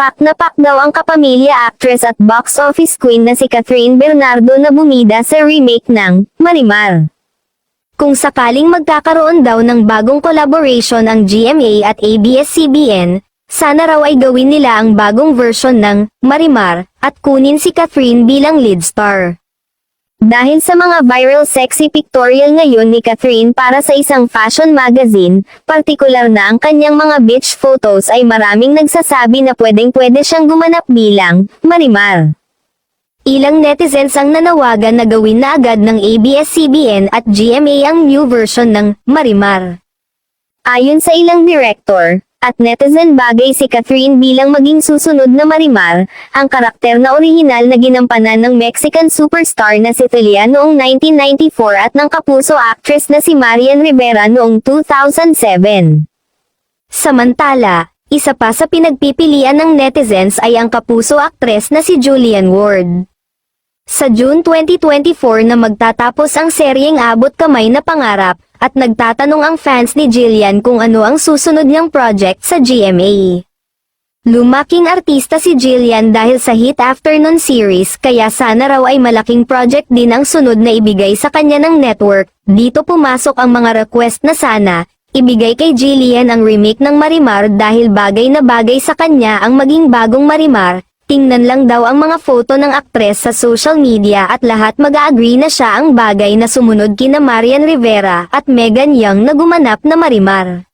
Pak daw ang kapamilya actress at box office queen na si Catherine Bernardo na bumida sa remake ng Marimar. Kung sakaling magkakaroon daw ng bagong collaboration ang GMA at ABS-CBN, sana raw ay gawin nila ang bagong version ng Marimar at kunin si Catherine bilang lead star. Dahil sa mga viral sexy pictorial ngayon ni Catherine para sa isang fashion magazine, partikular na ang kanyang mga beach photos ay maraming nagsasabi na pwedeng-pwede siyang gumanap bilang Marimar. Ilang netizens ang nanawagan na gawin na agad ng ABS-CBN at GMA ang new version ng Marimar. Ayon sa ilang director at netizen, bagay si Catherine bilang maging susunod na Marimar, ang karakter na orihinal na ginampanan ng Mexican superstar na si Thalia noong 1994 at ng kapuso actress na si Marian Rivera noong 2007. Samantala, isa pa sa pinagpipilian ng netizens ay ang kapuso actress na si Julianne Ward. Sa June 2024 na magtatapos ang seryeng Abot Kamay na Pangarap, at nagtatanong ang fans ni Jillian kung ano ang susunod niyang project sa GMA. Lumaking artista si Jillian dahil sa hit afternoon series, kaya sana raw ay malaking project din ang sunod na ibigay sa kanya ng network. Dito pumasok ang mga request na sana ibigay kay Jillian ang remake ng Marimar dahil bagay na bagay sa kanya ang maging bagong Marimar. Tingnan lang daw ang mga photo ng aktres sa social media at lahat mag-agree na siya ang bagay na sumunod kina Marian Rivera at Megan Young na gumanap na Marimar.